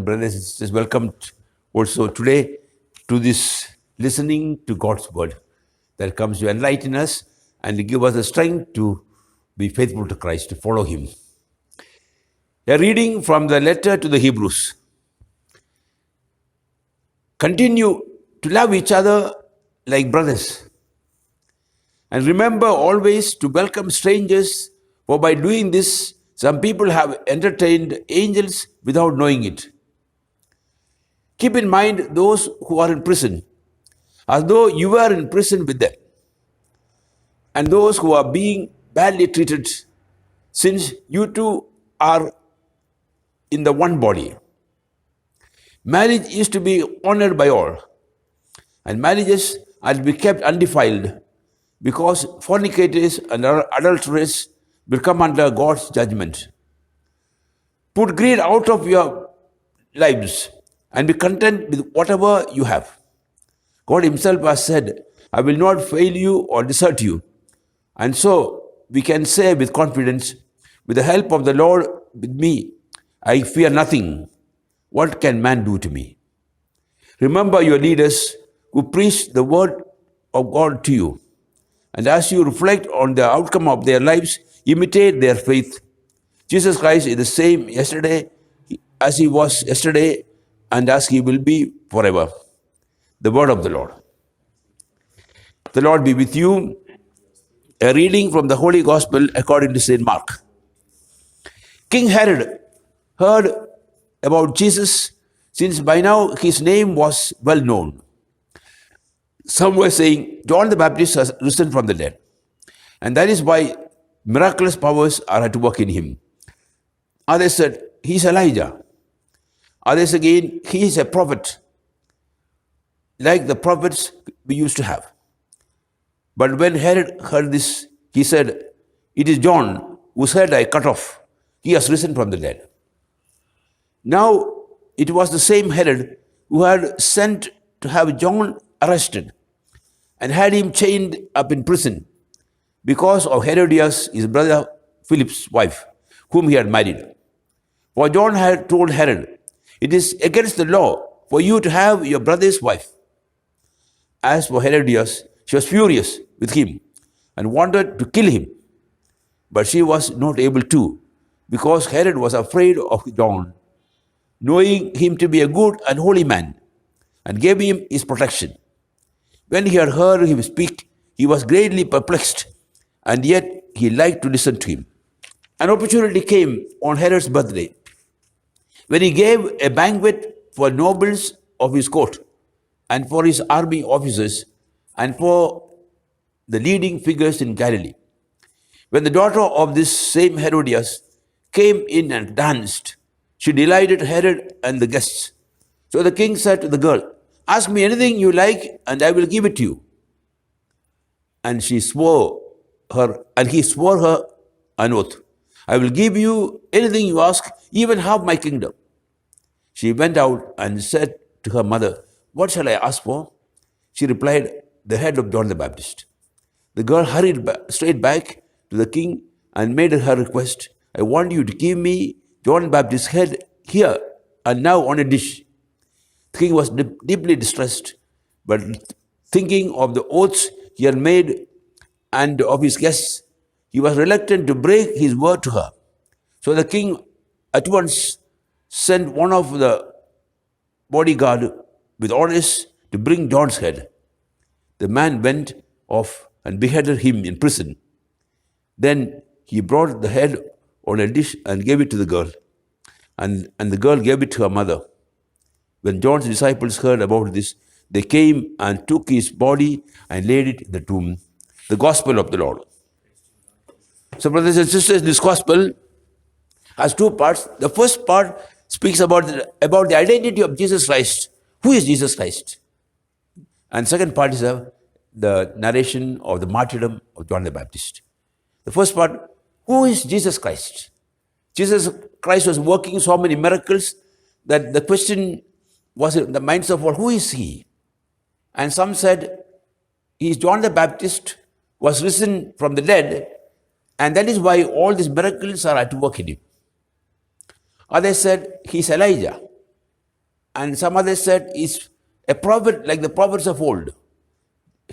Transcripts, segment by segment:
brothers and sisters, welcome also today to this listening to God's word that comes to enlighten us and to give us the strength to be faithful to Christ, to follow Him. A reading from the letter to the Hebrews. Continue to love each other like brothers. And remember always to welcome strangers, for by doing this, some people have entertained angels without knowing it. Keep in mind those who are in prison, as though you were in prison with them, and those who are being badly treated, since you two are in the one body. Marriage is to be honored by all, and marriages are to be kept undefiled, because fornicators and adulterers will come under God's judgment. Put greed out of your lives and be content with whatever you have. God Himself has said, I will not fail you or desert you. And so we can say with confidence, with the help of the Lord with me, I fear nothing. What can man do to me? Remember your leaders who preach the word of God to you. And as you reflect on the outcome of their lives, imitate their faith. Jesus Christ is the same yesterday as He was yesterday and as He will be forever. The word of the Lord. The Lord be with you. A reading from the Holy Gospel according to St. Mark. King Herod heard about Jesus, since by now His name was well known. Some were saying, John the Baptist has risen from the dead, and that is why miraculous powers are at work in him. Others said, he is Elijah. Others again, he is a prophet, like the prophets we used to have. But when Herod heard this, he said, it is John whose head I cut off. He has risen from the dead. Now it was the same Herod who had sent to have John arrested and had him chained up in prison because of Herodias, his brother Philip's wife, whom he had married. For John had told Herod, it is against the law for you to have your brother's wife. As for Herodias, she was furious with him and wanted to kill him. But she was not able to, because Herod was afraid of John, knowing him to be a good and holy man, and gave him his protection. When he had heard him speak, he was greatly perplexed, and yet he liked to listen to him. An opportunity came on Herod's birthday, when he gave a banquet for nobles of his court, and for his army officers, and for the leading figures in Galilee. When the daughter of this same Herodias came in and danced, she delighted Herod and the guests. So the king said to the girl, ask me anything you like, and I will give it to you. And he swore her an oath. I will give you anything you ask, even half my kingdom. She went out and said to her mother, what shall I ask for? She replied, the head of John the Baptist. The girl hurried straight back to the king and made her request, I want you to give me John the Baptist's head here and now on a dish. The king was deeply distressed, but thinking of the oaths he had made and of his guests, he was reluctant to break his word to her. So the king at once sent one of the bodyguard with orders to bring John's head. The man went off and beheaded him in prison. Then he brought the head on a dish and gave it to the girl, and the girl gave it to her mother. When John's disciples heard about this, they came and took his body and laid it in the tomb. The Gospel of the Lord. So, brothers and sisters, this Gospel has two parts. The first part speaks about the identity of Jesus Christ. Who is Jesus Christ? And second part is the narration of the martyrdom of John the Baptist. The first part, who is Jesus Christ? Jesus Christ was working so many miracles that the question was in the minds of all, who is He? And some said, He is John the Baptist, was risen from the dead, and that is why all these miracles are at work in Him. Others said, He is Elijah. And some others said, he's a prophet like the prophets of old.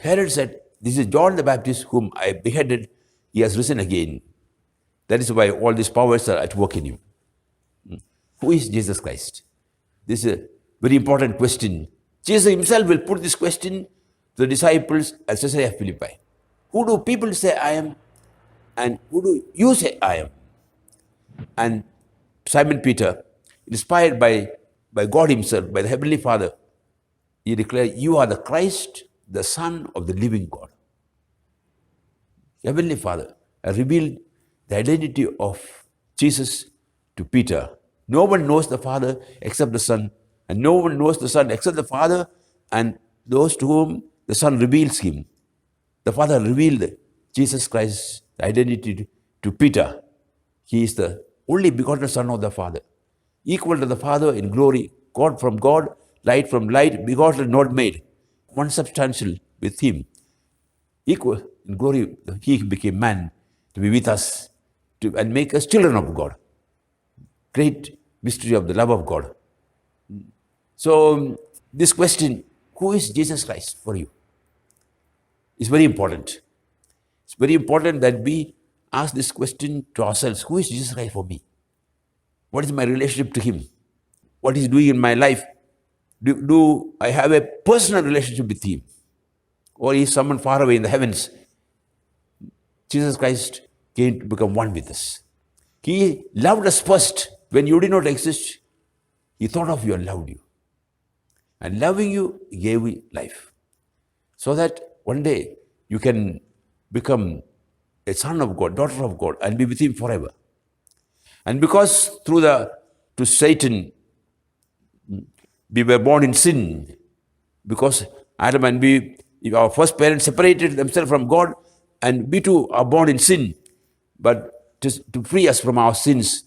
Herod said, this is John the Baptist whom I beheaded. He has risen again. That is why all these powers are at work in him. Who is Jesus Christ? This is a very important question. Jesus himself will put this question to the disciples at Caesarea Philippi. Who do people say I am? And who do you say I am? And Simon Peter, inspired by God himself, by the Heavenly Father, he declared, you are the Christ, the Son of the living God. Heavenly Father revealed the identity of Jesus to Peter. No one knows the Father except the Son, and no one knows the Son except the Father and those to whom the Son reveals him. The Father revealed Jesus Christ's identity to Peter. He is the only begotten Son of the Father, equal to the Father in glory, God from God, light from light, begotten, not made, one substantial with him. Equal in glory, he became man to be with us and make us children of God. Great mystery of the love of God. So this question, who is Jesus Christ for you, is very important. It's very important that we ask this question to ourselves. Who is Jesus Christ for me? What is my relationship to him? What is he doing in my life? Do I have a personal relationship with him? Or is someone far away in the heavens? Jesus Christ came to become one with us. He loved us first. When you did not exist, he thought of you and loved you. And loving you, he gave you life. So that one day you can become a son of God, daughter of God, and be with him forever. And because to Satan, we were born in sin, because Adam and Eve, our first parents separated themselves from God, and we too are born in sin. But to free us from our sins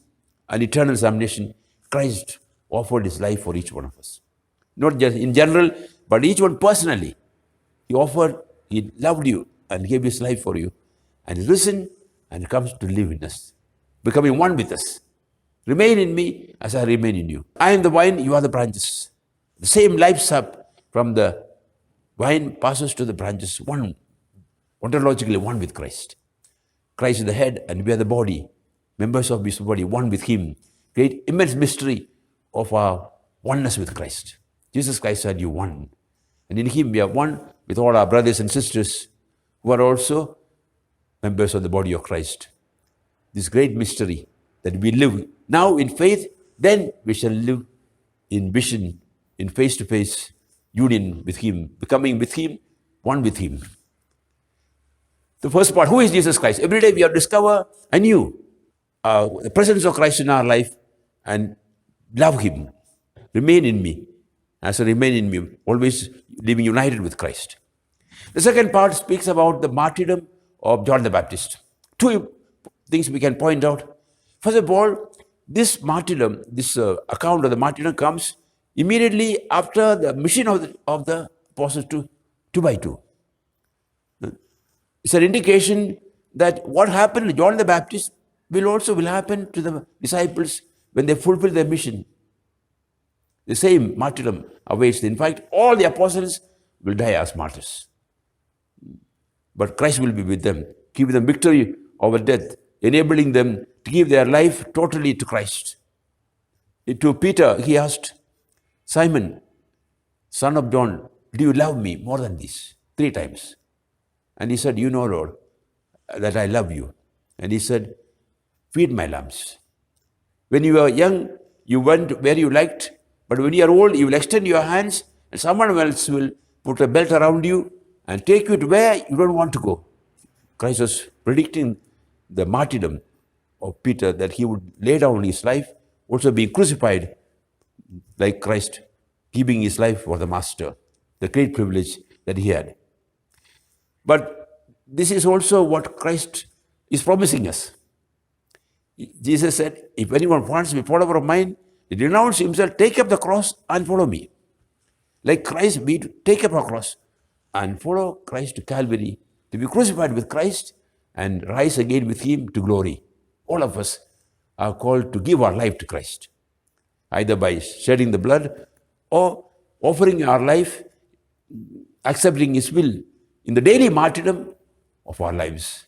and eternal damnation, Christ offered his life for each one of us. Not just in general, but each one personally. He loved you and gave his life for you, and risen and comes to live in us, becoming one with us. Remain in me as I remain in you. I am the vine, you are the branches. The same life sap from the vine passes to the branches, ontologically one with Christ. Christ is the head and we are the body, members of his body, one with him. Great immense mystery of our oneness with Christ. Jesus Christ said, you one. And in him we are one with all our brothers and sisters who are also members of the body of Christ. This great mystery that we live now in faith, then we shall live in vision, in face-to-face union with him, becoming with him, one with him. The first part, who is Jesus Christ? Every day we have discovered anew the presence of Christ in our life and love him. Remain in me as I remain in me, always living united with Christ. The second part speaks about the martyrdom of John the Baptist. Two things we can point out. First of all, this martyrdom, this account of the martyrdom comes immediately after the mission of the apostles two by two. It's an indication that what happened to John the Baptist will happen to the disciples when they fulfill their mission. The same martyrdom awaits. In fact, all the apostles will die as martyrs. But Christ will be with them, give them victory over death, enabling them to give their life totally to Christ. To Peter, he asked, Simon, son of John, do you love me more than this? 3 times. And he said, you know, Lord, that I love you. And he said, feed my lambs. When you were young, you went where you liked, but when you are old, you will extend your hands and someone else will put a belt around you and take you to where you don't want to go. Christ was predicting the martyrdom of Peter, that he would lay down his life, also being crucified like Christ, giving his life for the master, the great privilege that he had. But this is also what Christ is promising us. Jesus said, if anyone wants to be follower of mine, he renounce himself, take up the cross and follow me. Like Christ, we take up our cross and follow Christ to Calvary, to be crucified with Christ and rise again with him to glory. All of us are called to give our life to Christ, either by shedding the blood or offering our life, accepting His will in the daily martyrdom of our lives.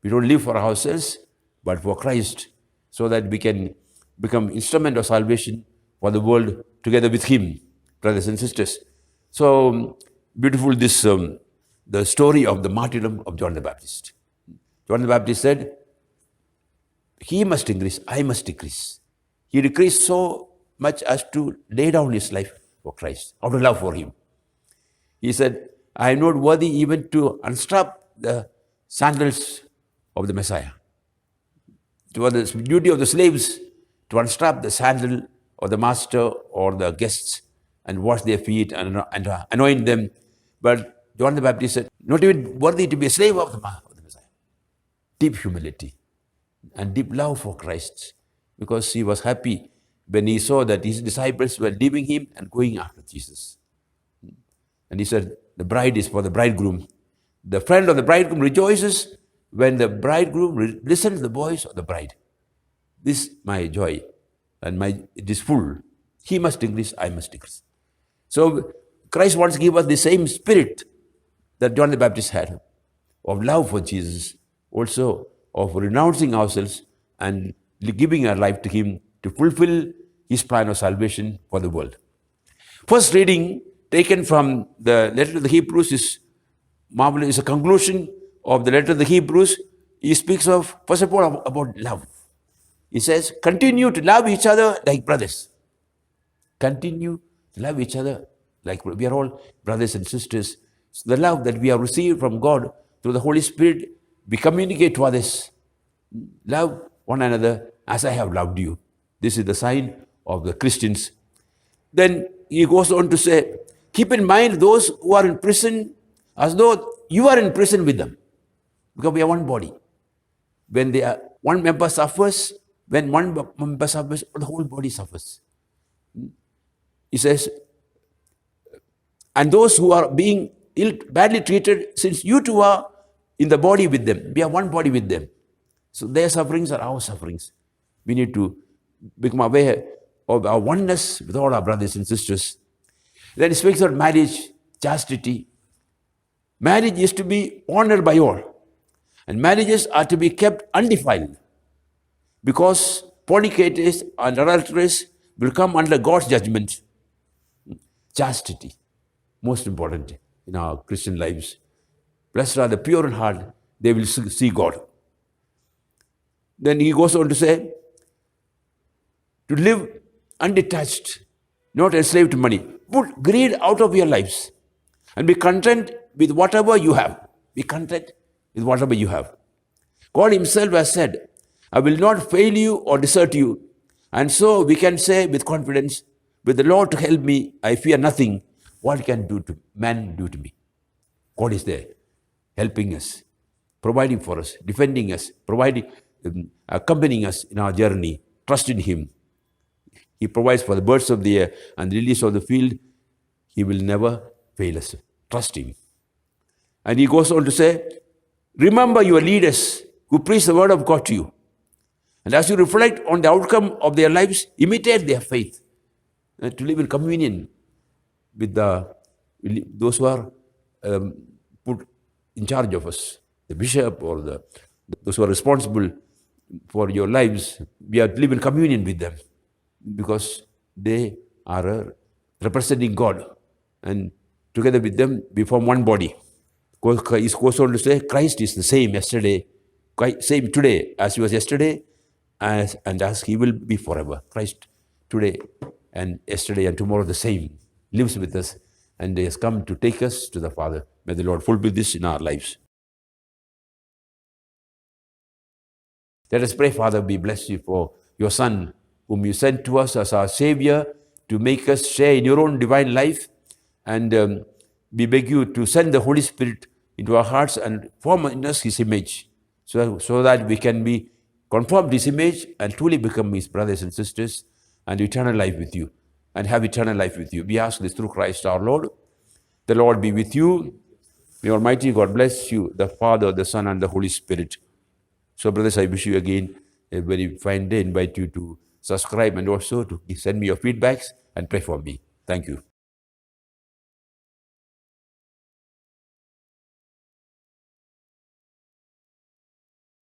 We don't live for ourselves, but for Christ, so that we can become instrument of salvation for the world together with Him, brothers and sisters. So beautiful this the story of the martyrdom of John the Baptist. John the Baptist said, he must increase, I must decrease. He decreased so much as to lay down his life for Christ, out of love for Him. He said, I am not worthy even to unstrap the sandals of the Messiah. It was the duty of the slaves to unstrap the sandal of the master or the guests and wash their feet and anoint them. But John the Baptist said, not even worthy to be a slave of the Messiah. Deep humility and deep love for Christ, because he was happy when he saw that his disciples were leaving him and going after Jesus. And he said, the bride is for the bridegroom. The friend of the bridegroom rejoices when the bridegroom listens to the voice of the bride. This is my joy, and it is full. He must increase, I must decrease. So Christ wants to give us the same spirit that John the Baptist had, of love for Jesus, also of renouncing ourselves and giving our life to Him to fulfill His plan of salvation for the world. First reading taken from the letter to the Hebrews is marvelous. It's a conclusion of the letter to the Hebrews. He speaks of, first of all, about love. He says, continue to love each other like brothers. Continue to love each other like we are all brothers and sisters. So the love that we have received from God through the Holy Spirit, we communicate to others. Love one another as I have loved you. This is the sign of the Christians. Then he goes on to say, keep in mind those who are in prison as though you are in prison with them. Because we are one body. When one member suffers, when one member suffers, the whole body suffers. He says, and those who are being badly treated, since you two are in the body with them, we are one body with them. So their sufferings are our sufferings. We need to become aware of our oneness with all our brothers and sisters. Then he speaks about marriage, chastity. Marriage is to be honored by all. And marriages are to be kept undefiled. Because fornicators and adulterers will come under God's judgment. Chastity, most important in our Christian lives. Blessed are the pure in heart, they will see God. Then he goes on to say, to live undetached, not enslaved to money. Put greed out of your lives and be content with whatever you have. Be content with whatever you have. God Himself has said, I will not fail you or desert you. And so we can say with confidence, with the Lord to help me, I fear nothing. What can man do to me? God is there, helping us, providing for us, defending us, accompanying us in our journey. Trust in Him. He provides for the birds of the air and the lilies of the field. He will never fail us. Trust Him. And he goes on to say, remember your leaders who preach the word of God to you. And as you reflect on the outcome of their lives, imitate their faith. And to live in communion with those who are put in charge of us, the bishop or those who are responsible for your lives. We have to live in communion with them because they are representing God. And together with them, we form one body. He goes on to say, Christ is the same same today as He was yesterday, and as He will be forever. Christ today and yesterday and tomorrow the same, lives with us, and He has come to take us to the Father. May the Lord fulfill this in our lives. Let us pray. Father, we bless You for Your Son, whom You sent to us as our Savior to make us share in Your own divine life. And we beg You to send the Holy Spirit into our hearts and form in us His image, so that we can be conformed to His image and truly become His brothers and sisters and eternal life with You, and have eternal life with You. We ask this through Christ our Lord. The Lord be with you. May Almighty God bless you, the Father, the Son, and the Holy Spirit. So, brothers, I wish you again a very fine day. I invite you to subscribe and also to send me your feedbacks and pray for me. Thank you.